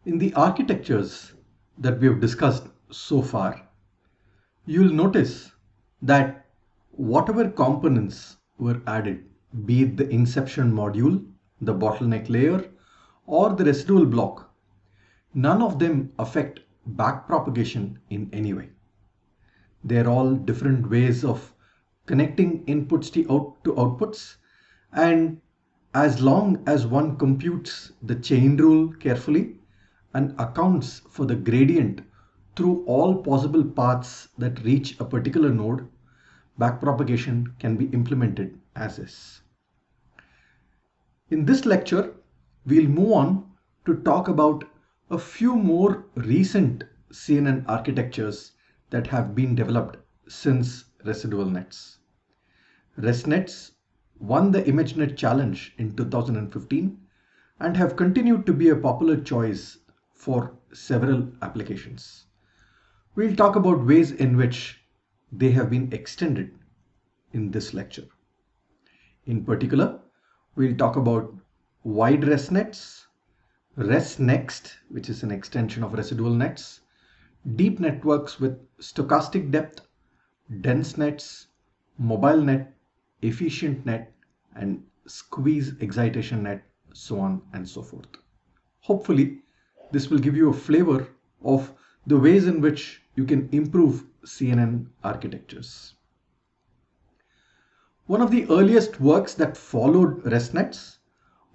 In the architectures that we have discussed so far, you'll notice that whatever components were added, be it the inception module, the bottleneck layer, or the residual block, none of them affect backpropagation in any way. They're all different ways of connecting inputs to outputs, and as long as one computes the chain rule carefully and accounts for the gradient through all possible paths that reach a particular node, backpropagation can be implemented as is. In this lecture, we'll move on to talk about a few more recent CNN architectures that have been developed since residual nets. ResNets won the ImageNet challenge in 2015 and have continued to be a popular choice for several applications. We'll talk about ways in which they have been extended in this lecture. In particular, we'll talk about wide ResNets, ResNeXt, which is an extension of residual nets, deep networks with stochastic depth, DenseNets, MobileNet, efficient net, and Squeeze-Excitation net, so on and so forth. Hopefully, this will give you a flavor of the ways in which you can improve CNN architectures. One of the earliest works that followed ResNets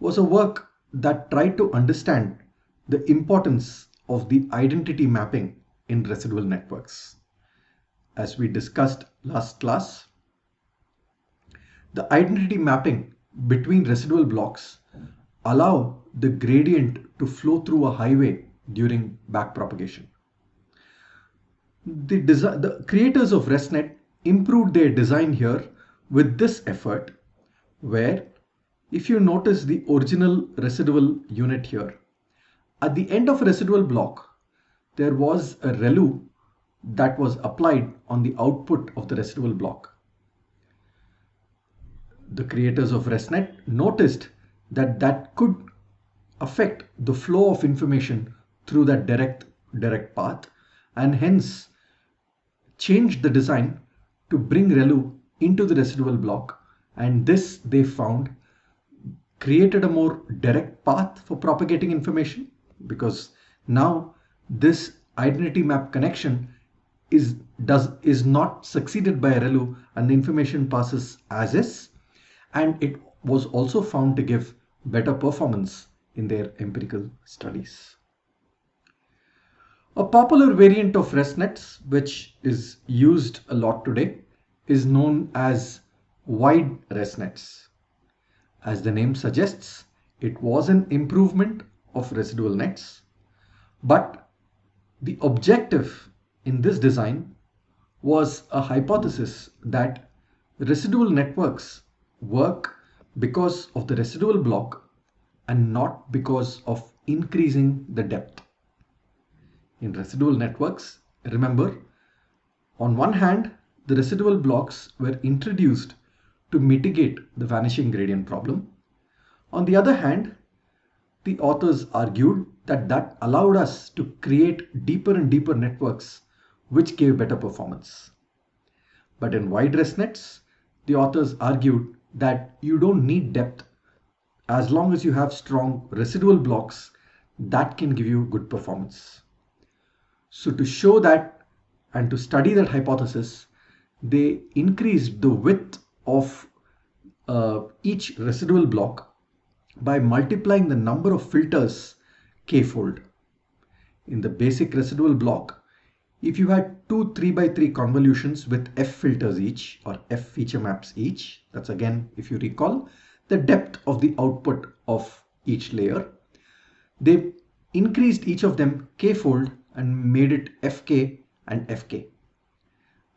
was a work that tried to understand the importance of the identity mapping in residual networks. As we discussed last class, the identity mapping between residual blocks allow the gradient to flow through a highway during backpropagation. The creators of ResNet improved their design here with this effort, where if you notice the original residual unit here, at the end of a residual block, there was a ReLU that was applied on the output of the residual block. The creators of ResNet noticed that that could affect the flow of information through that direct path, and hence changed the design to bring ReLU into the residual block, and this they found created a more direct path for propagating information, because now this identity map connection is not succeeded by a ReLU and the information passes as is, and it was also found to give better performance in their empirical studies. A popular variant of ResNets, which is used a lot today, is known as wide ResNets. As the name suggests, it was an improvement of residual nets, but the objective in this design was a hypothesis that residual networks work because of the residual block and not because of increasing the depth. In residual networks, remember, on one hand, the residual blocks were introduced to mitigate the vanishing gradient problem. On the other hand, the authors argued that that allowed us to create deeper and deeper networks which gave better performance. But in wide ResNets, the authors argued that you don't need depth. As long as you have strong residual blocks, that can give you good performance. So to show that and to study that hypothesis, they increased the width of each residual block by multiplying the number of filters k-fold. In the basic residual block, if you had two 3x3 convolutions with f filters each, or f feature maps each, that's again, if you recall, the depth of the output of each layer, they increased each of them k-fold and made it fk and fk.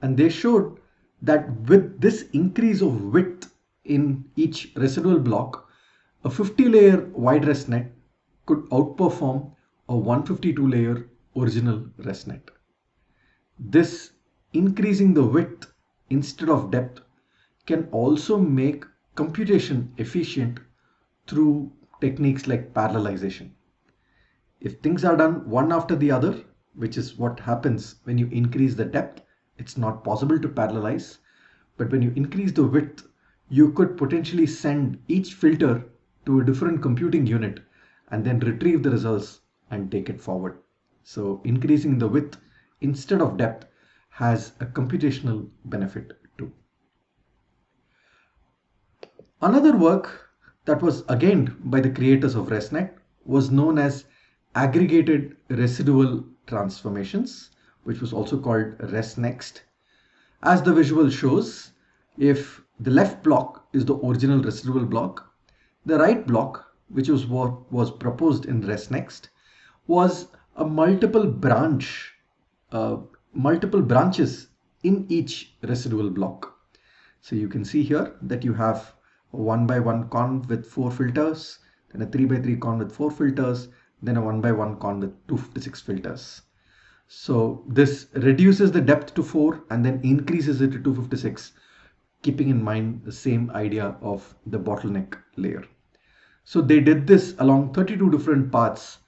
And they showed that with this increase of width in each residual block, a 50-layer wide ResNet could outperform a 152-layer original ResNet. This increasing the width instead of depth can also make computation efficient through techniques like parallelization. If things are done one after the other, which is what happens when you increase the depth, it's not possible to parallelize. But when you increase the width, you could potentially send each filter to a different computing unit and then retrieve the results and take it forward. So increasing the width instead of depth has a computational benefit too. Another work that was again by the creators of ResNet was known as Aggregated Residual Transformations, which was also called ResNeXt. As the visual shows, if the left block is the original residual block, the right block, which was what was proposed in ResNeXt, was a multiple branches in each residual block. So you can see here that you have a 1x1 conv with 4 filters, then a 3x3 conv with 4 filters, then a 1x1 conv with 256 filters. So this reduces the depth to 4 and then increases it to 256, keeping in mind the same idea of the bottleneck layer. So they did this along 32 different paths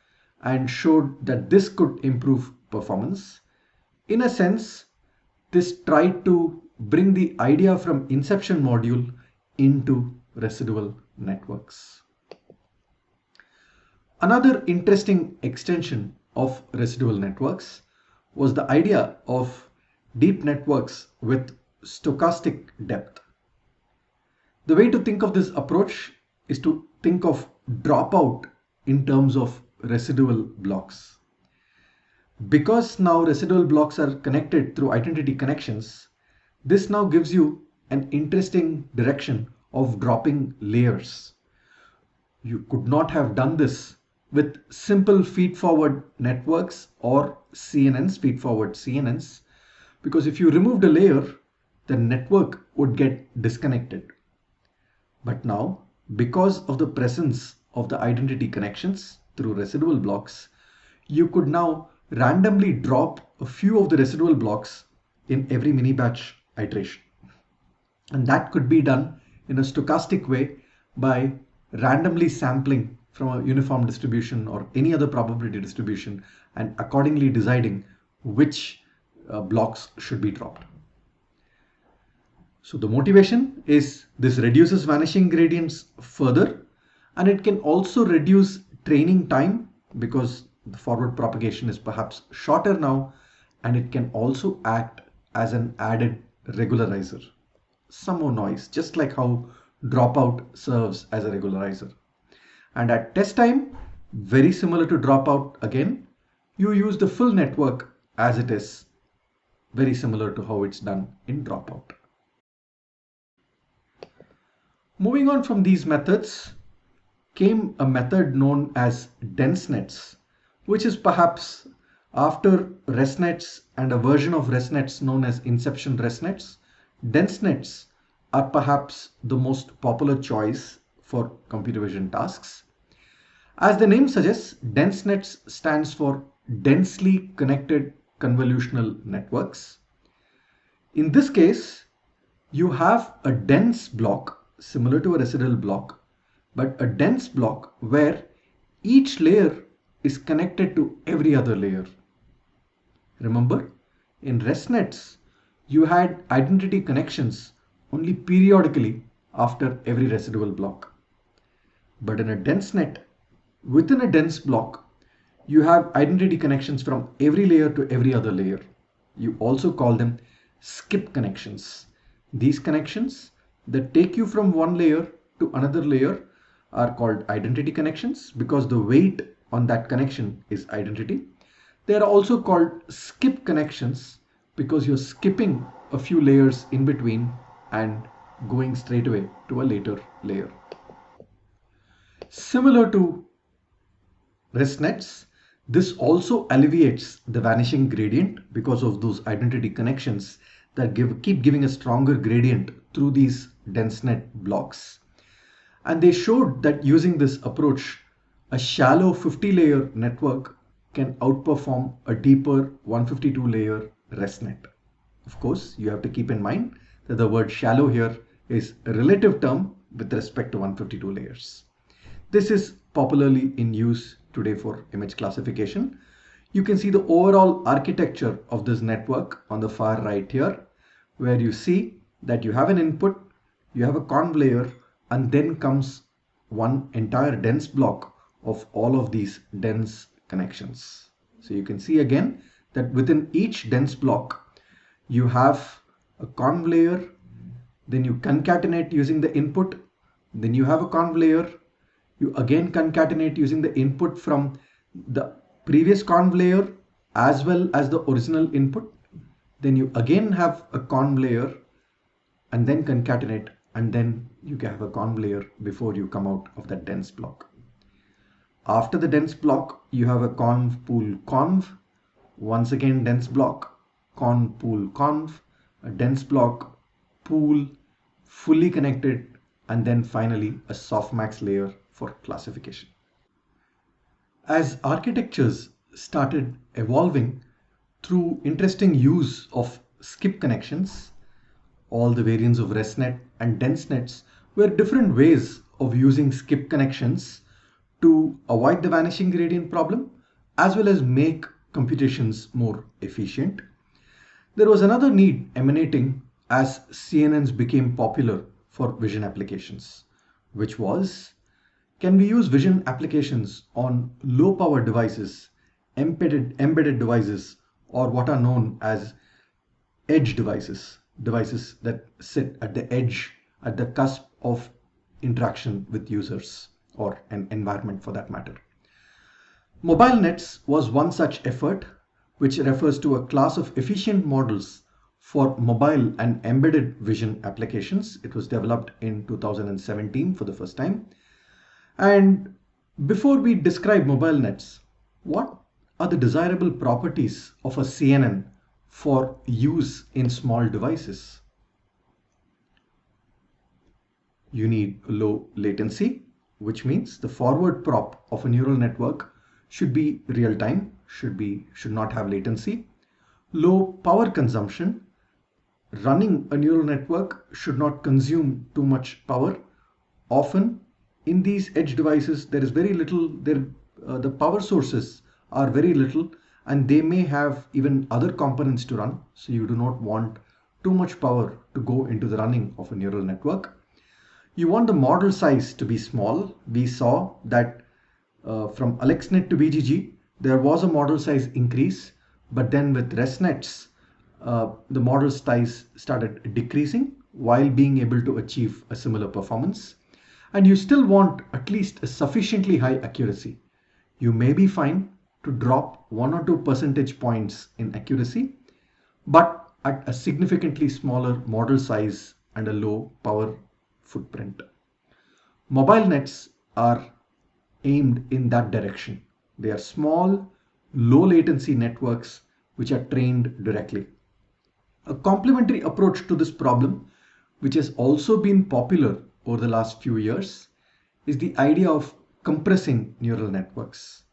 and showed that this could improve performance. In a sense, this tried to bring the idea from inception module into residual networks. Another interesting extension of residual networks was the idea of deep networks with stochastic depth. The way to think of this approach is to think of dropout in terms of residual blocks. Because now residual blocks are connected through identity connections, this now gives you an interesting direction of dropping layers. You could not have done this with simple feed-forward networks or CNNs, feed-forward CNNs, because if you removed a layer, the network would get disconnected. But now, because of the presence of the identity connections through residual blocks, you could now randomly drop a few of the residual blocks in every mini batch iteration. And that could be done in a stochastic way by randomly sampling from a uniform distribution or any other probability distribution and accordingly deciding which blocks should be dropped. So the motivation is this reduces vanishing gradients further, and it can also reduce training time because the forward propagation is perhaps shorter now, and it can also act as an added regularizer. Some more noise, just like how dropout serves as a regularizer. And at test time, very similar to dropout again, you use the full network as it is, very similar to how it's done in dropout. Moving on from these methods came a method known as DenseNets, which is perhaps after ResNets and a version of ResNets known as Inception ResNets. DenseNets are perhaps the most popular choice for computer vision tasks. As the name suggests, DenseNets stands for densely connected convolutional networks. In this case, you have a dense block similar to a residual block, but a dense block where each layer is connected to every other layer. Remember, in ResNets, you had identity connections only periodically after every residual block. But in a DenseNet, within a dense block, you have identity connections from every layer to every other layer. You also call them skip connections. These connections that take you from one layer to another layer are called identity connections because the weight on that connection is identity. They are also called skip connections because you're skipping a few layers in between and going straight away to a later layer. Similar to ResNets, this also alleviates the vanishing gradient because of those identity connections that keep giving a stronger gradient through these DenseNet blocks. And they showed that using this approach, a shallow 50-layer network can outperform a deeper 152-layer ResNet. Of course, you have to keep in mind that the word shallow here is a relative term with respect to 152 layers. This is popularly in use today for image classification. You can see the overall architecture of this network on the far right here, where you see that you have an input, you have a conv layer, and then comes one entire dense block of all of these dense connections. So you can see again that within each dense block, you have a conv layer, then you concatenate using the input, then you have a conv layer, you again concatenate using the input from the previous conv layer as well as the original input, then you again have a conv layer and then concatenate, and then you have a conv layer before you come out of that dense block. After the dense block, you have a conv pool conv, once again dense block, conv pool conv, a dense block, pool, fully connected, and then finally a softmax layer for classification. As architectures started evolving through interesting use of skip connections, all the variants of ResNet and DenseNets were different ways of using skip connections to avoid the vanishing gradient problem as well as make computations more efficient. There was another need emanating as CNNs became popular for vision applications, which was, can we use vision applications on low power devices, embedded devices, or what are known as edge devices, devices that sit at the edge, at the cusp of interaction with users or an environment for that matter. MobileNets was one such effort, which refers to a class of efficient models for mobile and embedded vision applications. It was developed in 2017 for the first time. And before we describe MobileNets, what are the desirable properties of a CNN for use in small devices? You need low latency, which means the forward prop of a neural network should be real time, should not have latency. Low power consumption. Running a neural network should not consume too much power. Often in these edge devices, there is very little, the power sources are very little, and they may have even other components to run. So you do not want too much power to go into the running of a neural network. You want the model size to be small. We saw that from AlexNet to BGG, there was a model size increase, but then with ResNets, the model size started decreasing while being able to achieve a similar performance. And you still want at least a sufficiently high accuracy. You may be fine to drop 1 or 2 percentage points in accuracy, but at a significantly smaller model size and a low power footprint. MobileNets are aimed in that direction. They are small, low latency networks which are trained directly. A complementary approach to this problem, which has also been popular over the last few years, is the idea of compressing neural networks.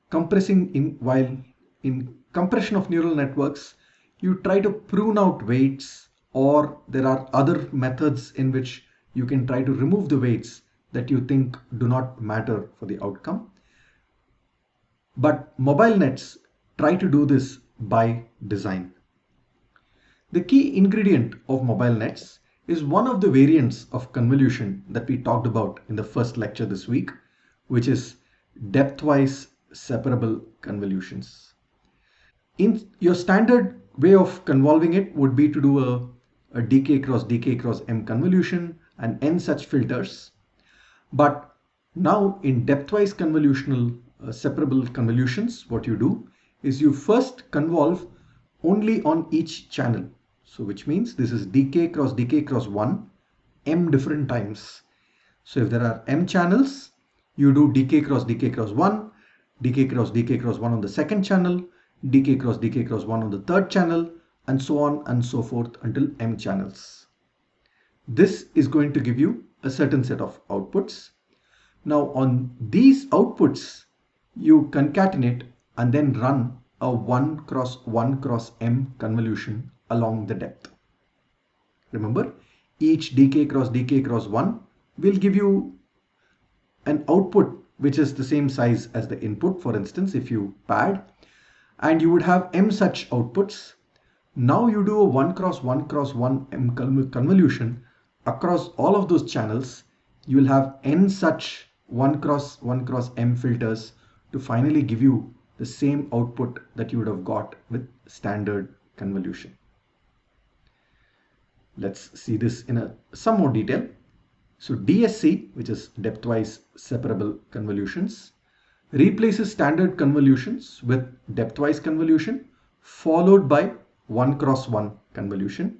While in compression of neural networks, you try to prune out weights, or there are other methods in which you can try to remove the weights that you think do not matter for the outcome. But MobileNets try to do this by design. The key ingredient of MobileNets is one of the variants of convolution that we talked about in the first lecture this week, which is depthwise separable convolutions. In your standard way of convolving it would be to do a dk cross m convolution and n such filters. But now in depthwise convolutional separable convolutions, what you do is you first convolve only on each channel. So which means this is dk cross 1 m different times. So if there are m channels, you do dk cross 1, dk cross 1 on the second channel, dk cross 1 on the third channel, and so on and so forth until m channels. This is going to give you a certain set of outputs. Now on these outputs, you concatenate and then run a 1 cross m convolution along the depth. Remember, each dk cross 1 will give you an output which is the same size as the input, for instance, if you pad, and you would have m such outputs. Now you do a 1 cross 1 cross 1 m convolution across all of those channels. You will have n such 1 cross 1 cross m filters to finally give you the same output that you would have got with standard convolution. Let's see this in some more detail. So DSC, which is Depthwise Separable Convolutions, replaces standard convolutions with depthwise convolution followed by 1 cross 1 convolution.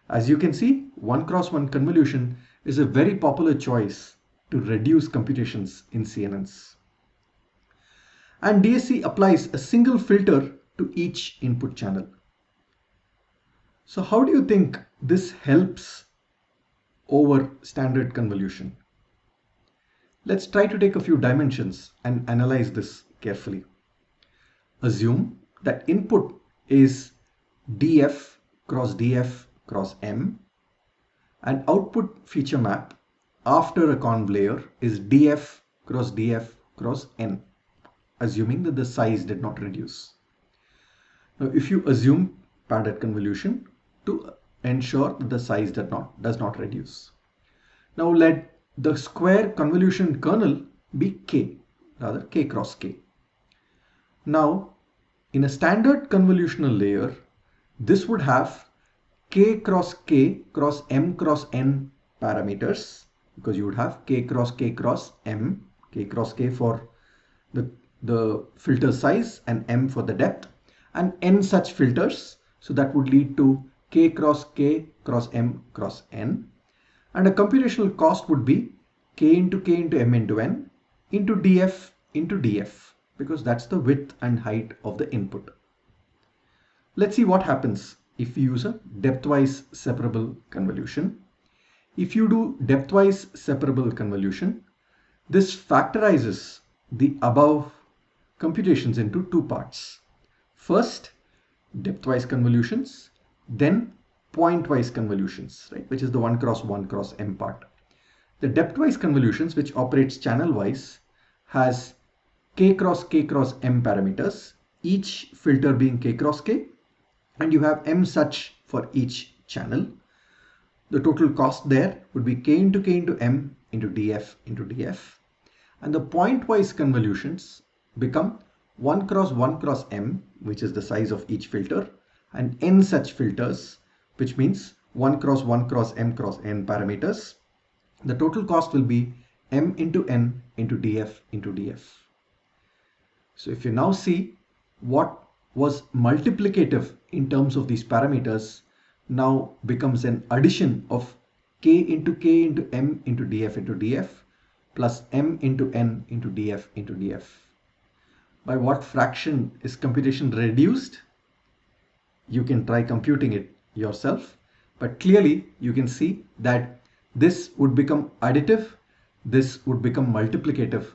As you can see, 1 cross 1 convolution is a very popular choice to reduce computations in CNNs. And DSC applies a single filter to each input channel. So how do you think this helps over standard convolution? Let's try to take a few dimensions and analyze this carefully. Assume that input is df cross m, and output feature map after a conv layer is df cross n, assuming that the size did not reduce. Now if you assume padded convolution to ensure that the size does not reduce. Now let the square convolution kernel be k, rather k cross k. Now in a standard convolutional layer, this would have k cross m cross n parameters, because you would have k cross m, k cross k for the filter size and m for the depth, and n such filters. So that would lead to k cross m cross n, and a computational cost would be k into m into n into df, because that's the width and height of the input. Let's see what happens if you use a depthwise separable convolution. If you do depthwise separable convolution, this factorizes the above computations into two parts. First, depthwise convolutions, then pointwise convolutions, right, which is the 1 cross m part. The depthwise convolutions, which operates channel wise, has k cross m parameters, each filter being k cross k, and you have m such for each channel. The total cost there would be k into m into df, and the pointwise convolutions become 1 cross m, which is the size of each filter, and n such filters, which means 1 cross m cross n parameters. The total cost will be m into n into df. So if you now see what was multiplicative in terms of these parameters now becomes an addition of k into m into df plus m into n into df. By what fraction is computation reduced? You can try computing it yourself, but clearly you can see that this would become additive, this would become multiplicative,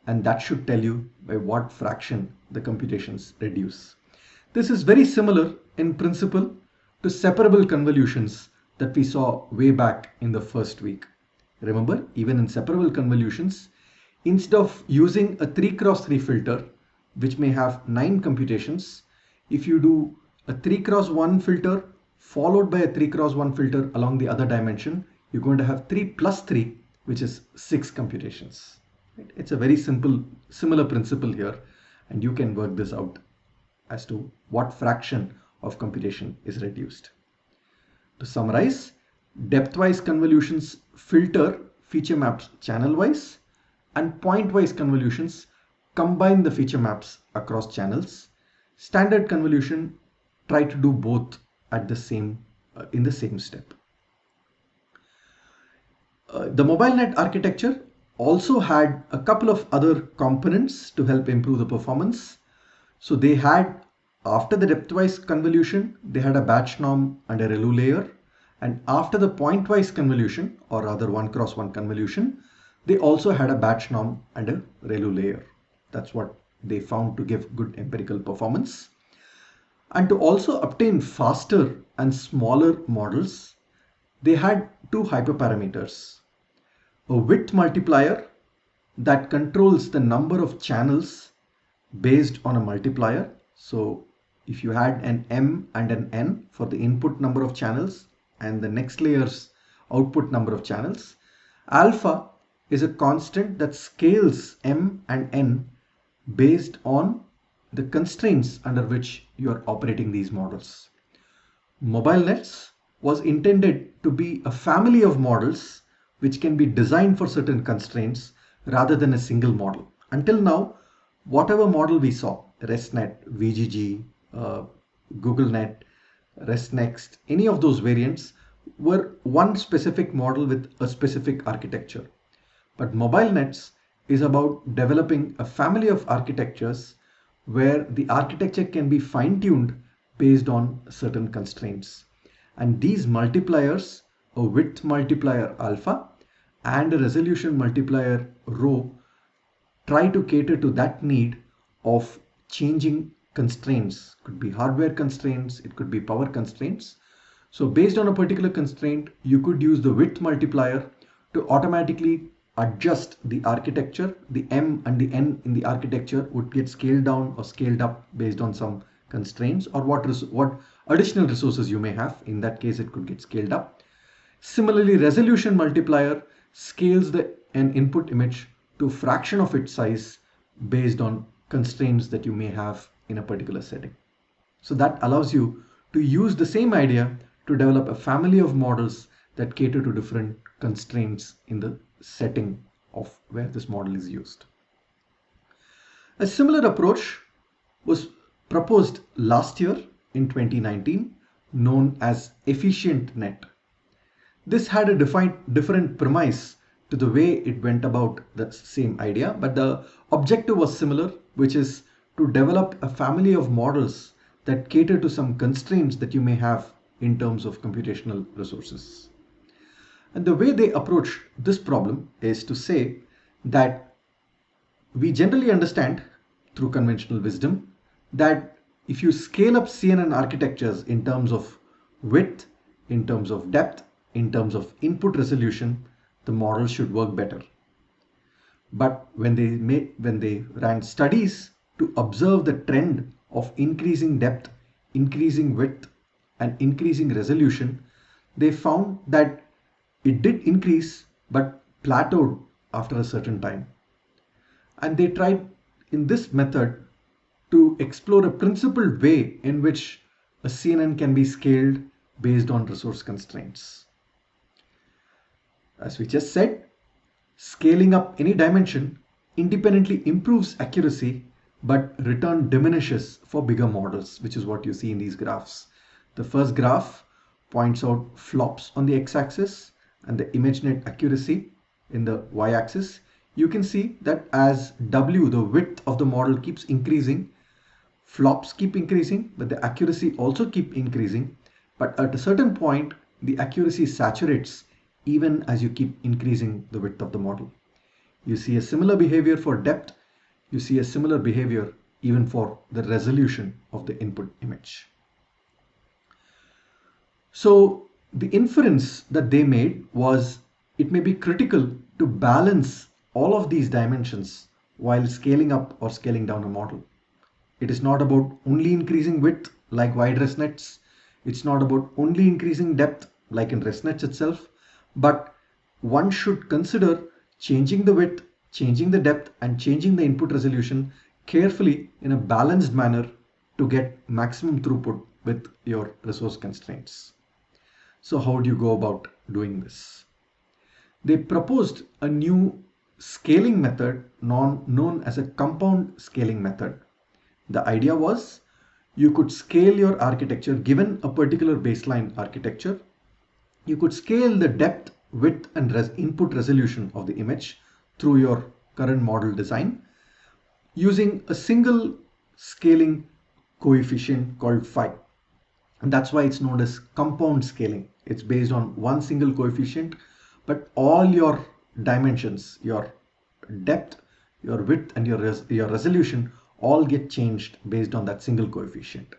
and that should tell you by what fraction the computations reduce. This is very similar in principle to separable convolutions that we saw way back in the first week. Remember, even in separable convolutions, instead of using a 3 cross 3 filter, which may have 9 computations, if you do a 3 cross 1 filter followed by a 3 cross 1 filter along the other dimension, you're going to have 3 plus 3, which is 6 computations. It's a very similar principle here, and you can work this out as to what fraction of computation is reduced. To summarize, depthwise convolutions filter feature maps channel wise, and pointwise convolutions combine the feature maps across channels. Standard convolution try to do both at the same in the same step. The MobileNet architecture also had a couple of other components to help improve the performance. So they had, after the depthwise convolution, they had a batch norm and a ReLU layer, and after the pointwise convolution, or rather 1 cross 1 convolution, they also had a batch norm and a ReLU layer. That's what they found to give good empirical performance. And to also obtain faster and smaller models, they had two hyperparameters: a width multiplier that controls the number of channels based on a multiplier. So if you had an M and an N for the input number of channels and the next layer's output number of channels, alpha is a constant that scales M and N based on the constraints under which you are operating these models. MobileNets was intended to be a family of models which can be designed for certain constraints rather than a single model. Until now, whatever model we saw, ResNet, VGG, GoogleNet, ResNeXt, any of those variants were one specific model with a specific architecture. But MobileNets is about developing a family of architectures where the architecture can be fine-tuned based on certain constraints. And these multipliers, a width multiplier alpha and a resolution multiplier rho, try to cater to that need of changing constraints. It could be hardware constraints, it could be power constraints. So based on a particular constraint, you could use the width multiplier to automatically adjust the architecture. The M and the N in the architecture would get scaled down or scaled up based on some constraints or what additional resources you may have. In that case, it could get scaled up. Similarly, resolution multiplier scales an input image to a fraction of its size based on constraints that you may have in a particular setting. So that allows you to use the same idea to develop a family of models that cater to different constraints in the setting of where this model is used. A similar approach was proposed last year in 2019, known as EfficientNet. This had a different premise to the way it went about the same idea, but the objective was similar, which is to develop a family of models that cater to some constraints that you may have in terms of computational resources. And the way they approach this problem is to say that we generally understand through conventional wisdom that if you scale up CNN architectures in terms of width, in terms of depth, in terms of input resolution, the model should work better. But when they ran studies to observe the trend of increasing depth, increasing width, and increasing resolution, they found that it did increase but plateaued after a certain time. And they tried in this method to explore a principled way in which a CNN can be scaled based on resource constraints. As we just said, scaling up any dimension independently improves accuracy, but return diminishes for bigger models, which is what you see in these graphs. The first graph points out flops on the x-axis and the ImageNet accuracy in the y-axis. You can see that as W, the width of the model, keeps increasing, flops keep increasing, but the accuracy also keep increasing. But at a certain point, the accuracy saturates even as you keep increasing the width of the model. You see a similar behavior for depth. You see a similar behavior even for the resolution of the input image. So the inference that they made was it may be critical to balance all of these dimensions while scaling up or scaling down a model. It is not about only increasing width like wide ResNets. It's not about only increasing depth like in ResNets itself, but one should consider changing the width, changing the depth, and changing the input resolution carefully in a balanced manner to get maximum throughput with your resource constraints. So how do you go about doing this? They proposed a new scaling method known as a compound scaling method. The idea was you could scale your architecture given a particular baseline architecture. You could scale the depth, width, and input resolution of the image through your current model design using a single scaling coefficient called phi. And that's why it's known as compound scaling. It's based on one single coefficient, but all your dimensions, your depth, your width, and your resolution all get changed based on that single coefficient.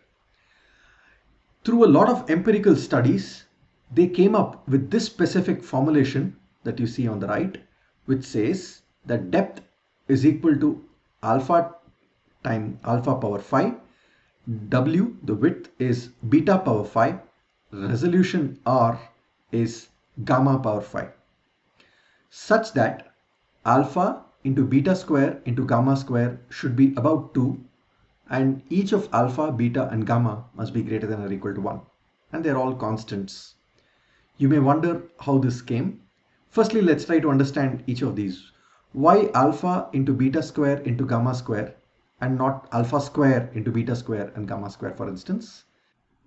Through a lot of empirical studies, they came up with this specific formulation that you see on the right, which says that depth is equal to alpha time alpha power phi. W, the width, is beta power phi. Resolution R is gamma power phi. Such that alpha into beta square into gamma square should be about 2, and each of alpha, beta and gamma must be greater than or equal to 1, and they're all constants. You may wonder how this came. Firstly, let's try to understand each of these. Why alpha into beta square into gamma square and not alpha square into beta square and gamma square, for instance?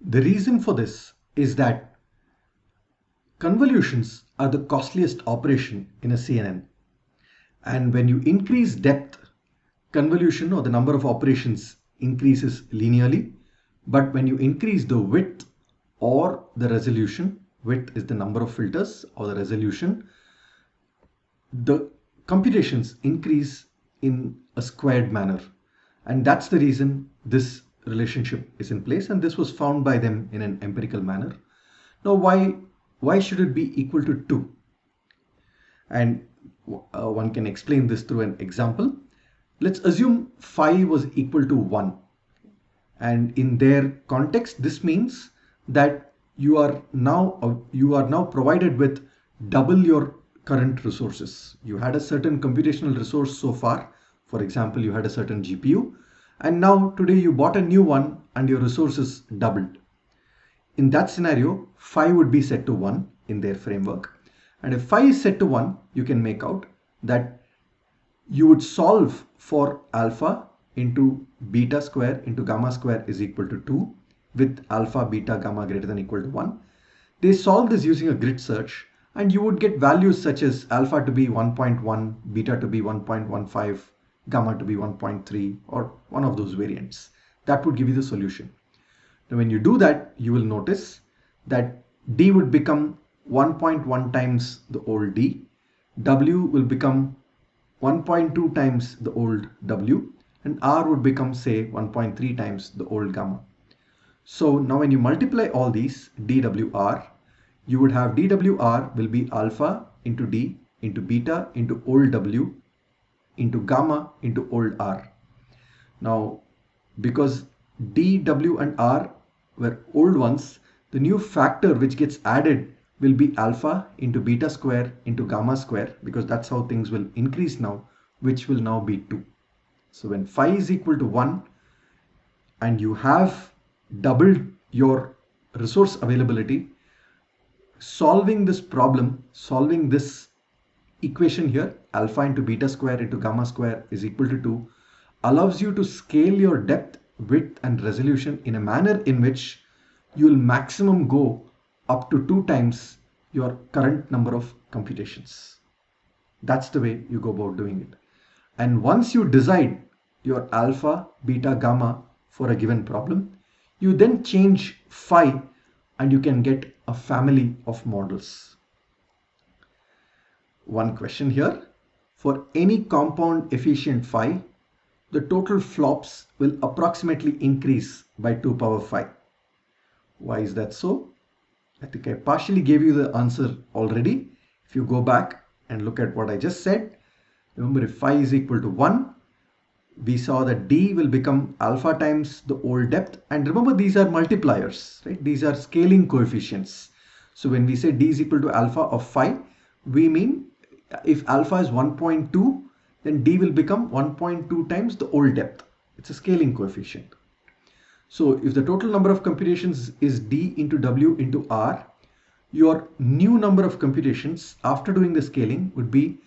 The reason for this is that convolutions are the costliest operation in a CNN. And when you increase depth, convolution or the number of operations increases linearly. But when you increase the width or the resolution, width is the number of filters, or the resolution, the computations increase in a squared manner. And that's the reason this relationship is in place, and this was found by them in an empirical manner. Now, why should it be equal to 2? And one can explain this through an example. Let's assume phi was equal to 1. And in their context, this means that you are now provided with double your current resources. You had a certain computational resource so far. For example, you had a certain GPU, and now today you bought a new one and your resources doubled. In that scenario, phi would be set to 1 in their framework. And if phi is set to 1, you can make out that you would solve for alpha into beta square into gamma square is equal to 2 with alpha, beta, gamma greater than or equal to 1. They solve this using a grid search, and you would get values such as alpha to be 1.1, beta to be 1.15, gamma to be 1.3, or one of those variants. That would give you the solution. Now when you do that, you will notice that D would become 1.1 times the old D, W will become 1.2 times the old W, and R would become, say, 1.3 times the old gamma. So now when you multiply all these dWr, you would have dWr will be alpha into D into beta into old W into gamma into old R. Now because D, W and R were old ones, the new factor which gets added will be alpha into beta square into gamma square, because that's how things will increase now, which will now be 2. So when phi is equal to 1 and you have doubled your resource availability, solving this problem, solving this equation here, alpha into beta square into gamma square is equal to 2, allows you to scale your depth, width and resolution in a manner in which you will maximum go up to 2 times your current number of computations. That's the way you go about doing it. And once you decide your alpha, beta, gamma for a given problem, you then change phi and you can get a family of models. One question here: for any compound efficient phi, the total flops will approximately increase by 2 power phi. Why is that so? I think I partially gave you the answer already. If you go back and look at what I just said, remember, if phi is equal to 1, we saw that D will become alpha times the old depth. And remember, these are multipliers, right? These are scaling coefficients. So when we say D is equal to alpha of phi, we mean if alpha is 1.2, then D will become 1.2 times the old depth. It's a scaling coefficient. So if the total number of computations is D into W into R, your new number of computations after doing the scaling would be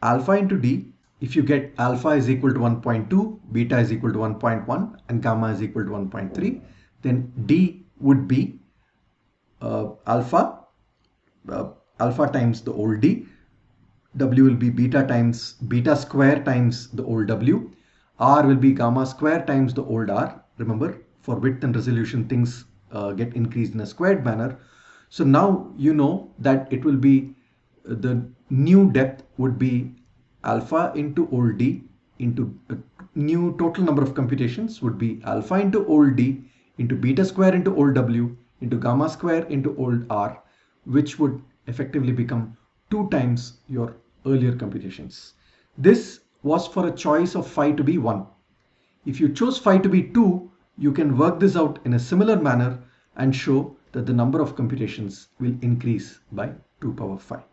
alpha into D. If you get alpha is equal to 1.2, beta is equal to 1.1 and gamma is equal to 1.3, then D would be alpha times the old D, W will be beta square times the old W, R will be gamma square times the old R. Remember, for width and resolution, things get increased in a squared manner. So now you know that it will be the new depth would be alpha into old D into new total number of computations would be alpha into old D into beta square into old W into gamma square into old R, which would effectively become 2 times your earlier computations. This was for a choice of phi to be 1. If you chose phi to be 2, you can work this out in a similar manner and show that the number of computations will increase by 2 power phi.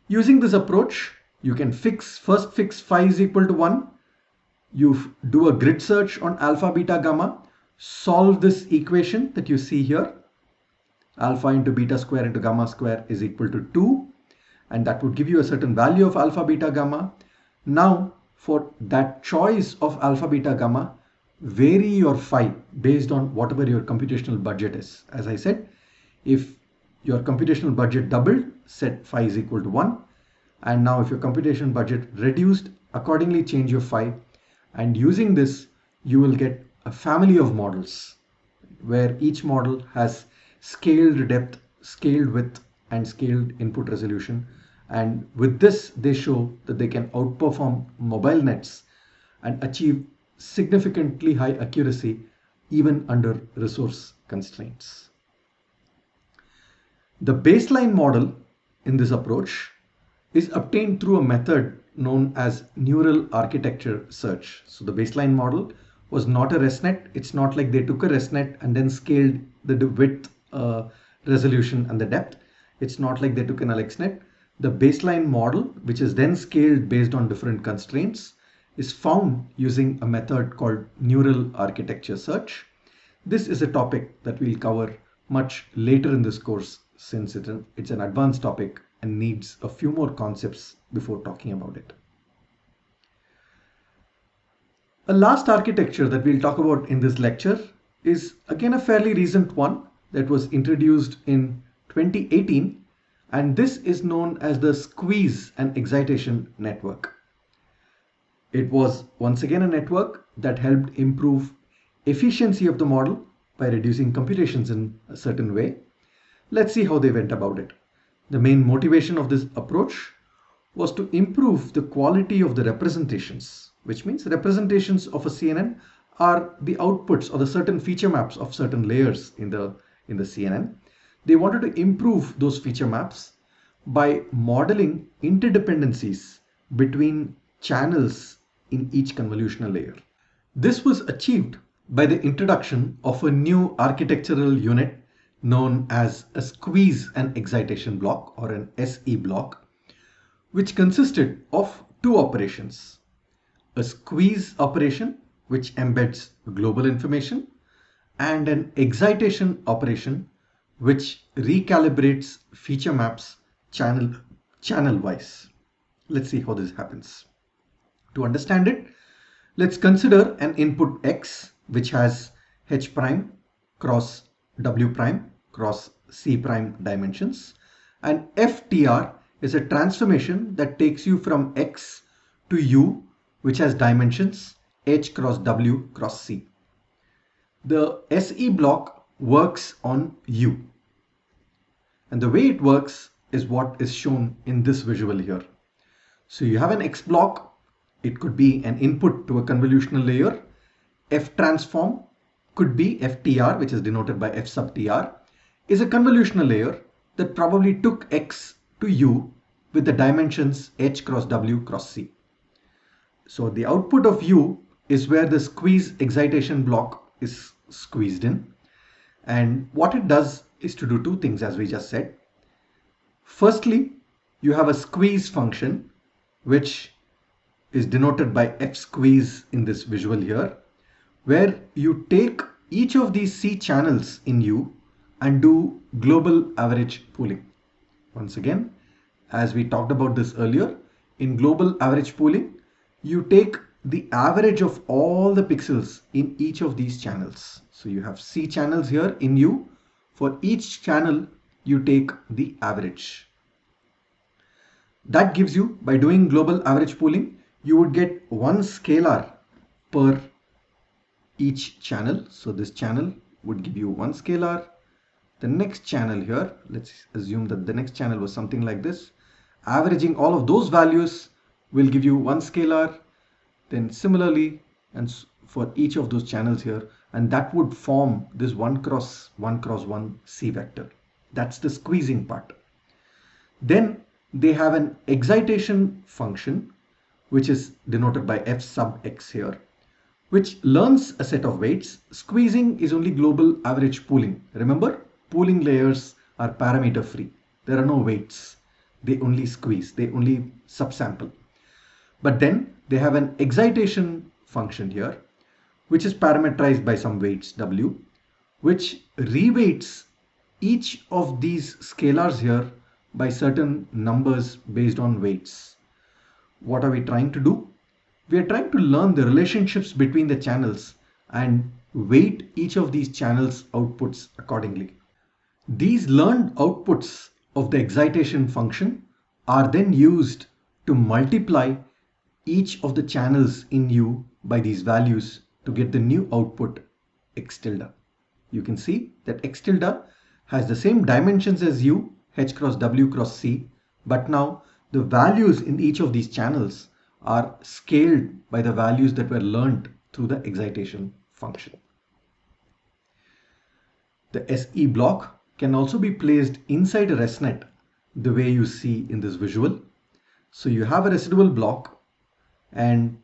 Using this approach, you can first fix phi is equal to 1. You do a grid search on alpha, beta, gamma, solve this equation that you see here. Alpha into beta square into gamma square is equal to 2, and that would give you a certain value of alpha, beta, gamma. Now for that choice of alpha, beta, gamma, vary your phi based on whatever your computational budget is. As I said, if your computational budget doubled, set phi is equal to 1. And now if your computational budget reduced, accordingly change your phi. And using this, you will get a family of models where each model has scaled depth, scaled width, and scaled input resolution. And with this, they show that they can outperform mobile nets and achieve significantly high accuracy even under resource constraints. The baseline model in this approach is obtained through a method known as neural architecture search. So the baseline model was not a ResNet. It's not like they took a ResNet and then scaled the width, resolution, and the depth. It's not like they took an AlexNet. The baseline model, which is then scaled based on different constraints, is found using a method called neural architecture search. This is a topic that we'll cover much later in this course, since it's an advanced topic and needs a few more concepts before talking about it. A last architecture that we'll talk about in this lecture is again a fairly recent one that was introduced in 2018, and this is known as the Squeeze-and-Excitation network. It was once again a network that helped improve efficiency of the model by reducing computations in a certain way. Let's see how they went about it. The main motivation of this approach was to improve the quality of the representations, which means representations of a CNN are the outputs or the certain feature maps of certain layers in the CNN. They wanted to improve those feature maps by modeling interdependencies between channels in each convolutional layer. This was achieved by the introduction of a new architectural unit known as a Squeeze-and-Excitation block, or an SE block, which consisted of two operations: a squeeze operation, which embeds global information, and an excitation operation, which recalibrates feature maps channel-wise. Let's see how this happens. To understand it, let's consider an input X, which has H prime cross W prime cross C prime dimensions, and FTR is a transformation that takes you from X to U, which has dimensions H cross W cross C. The SE block works on U, and the way it works is what is shown in this visual here. So you have an X block. It could be an input to a convolutional layer. F transform could be FTR, which is denoted by F sub TR, is a convolutional layer that probably took X to U with the dimensions H cross W cross C. So the output of U is where the squeeze excitation block is squeezed in. And what it does is to do two things, as we just said. Firstly, you have a squeeze function, which is denoted by F squeeze in this visual here, where you take each of these C channels in U and do global average pooling. Once again, as we talked about this earlier, in global average pooling, you take the average of all the pixels in each of these channels. So you have C channels here in U. For each channel, you take the average. That gives you, by doing global average pooling, you would get one scalar per each channel. So this channel would give you one scalar. The next channel here, let's assume that the next channel was something like this. Averaging all of those values will give you one scalar. Then similarly, and for each of those channels here, and that would form this 1 cross 1 cross 1 C vector. That's the squeezing part. Then they have an excitation function, which is denoted by f sub x here, which learns a set of weights. Squeezing is only global average pooling. Remember, pooling layers are parameter free. There are no weights. They only squeeze, they only subsample. But then they have an excitation function here, which is parameterized by some weights w, which reweights each of these scalars here by certain numbers based on weights. What are we trying to do? We are trying to learn the relationships between the channels and weight each of these channels' outputs accordingly. These learned outputs of the excitation function are then used to multiply each of the channels in U by these values to get the new output x tilde. You can see that x tilde has the same dimensions as U, h cross w cross c, but now the values in each of these channels are scaled by the values that were learned through the excitation function. The SE block can also be placed inside a ResNet the way you see in this visual. So you have a residual block and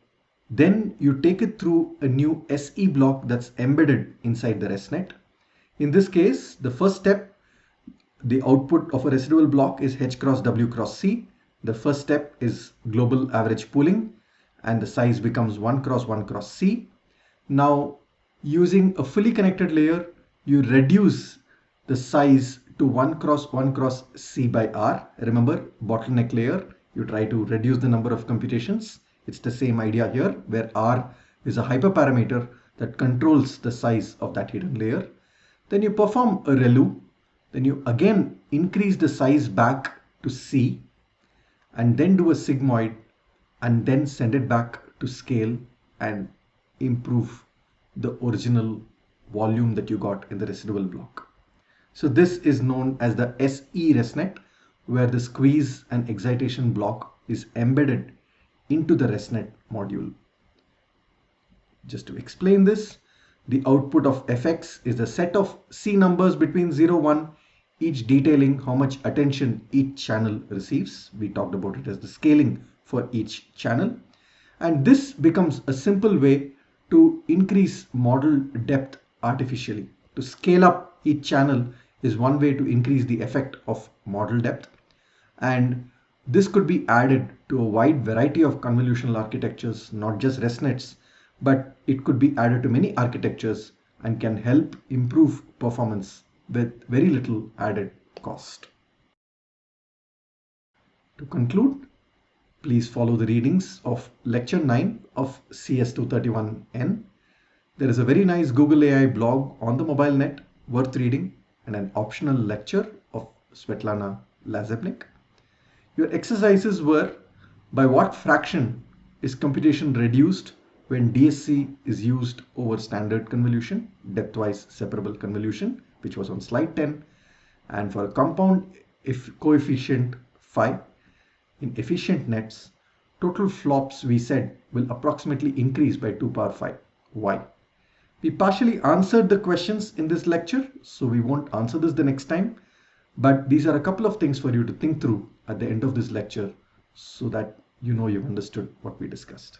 then you take it through a new SE block that's embedded inside the ResNet. In this case, the first step, the output of a residual block is h cross w cross c. The first step is global average pooling and the size becomes 1 cross c. Now using a fully connected layer, you reduce the size to 1 cross c by r. Remember, bottleneck layer, you try to reduce the number of computations. It's the same idea here, where r is a hyperparameter that controls the size of that hidden layer. Then you perform a ReLU. Then you again increase the size back to c and then do a sigmoid and then send it back to scale and improve the original volume that you got in the residual block. So this is known as the SE ResNet, where the squeeze and excitation block is embedded into the ResNet module. Just to explain this, the output of fx is the set of C numbers between 0, 1, each detailing how much attention each channel receives. We talked about it as the scaling for each channel. And this becomes a simple way to increase model depth artificially. To scale up each channel is one way to increase the effect of model depth. And this could be added to a wide variety of convolutional architectures, not just ResNets, but it could be added to many architectures and can help improve performance with very little added cost. To conclude, please follow the readings of lecture 9 of CS231N. There is a very nice Google AI blog on the MobileNet worth reading and an optional lecture of Svetlana Lazebnik. Your exercises were: by what fraction is computation reduced when DSC is used over standard convolution, depthwise separable convolution, which was on slide 10, and for a compound coefficient phi in efficient nets, total flops we said will approximately increase by 2 power 5. Why? We partially answered the questions in this lecture, so we won't answer this the next time, but these are a couple of things for you to think through at the end of this lecture so that you know you've understood what we discussed.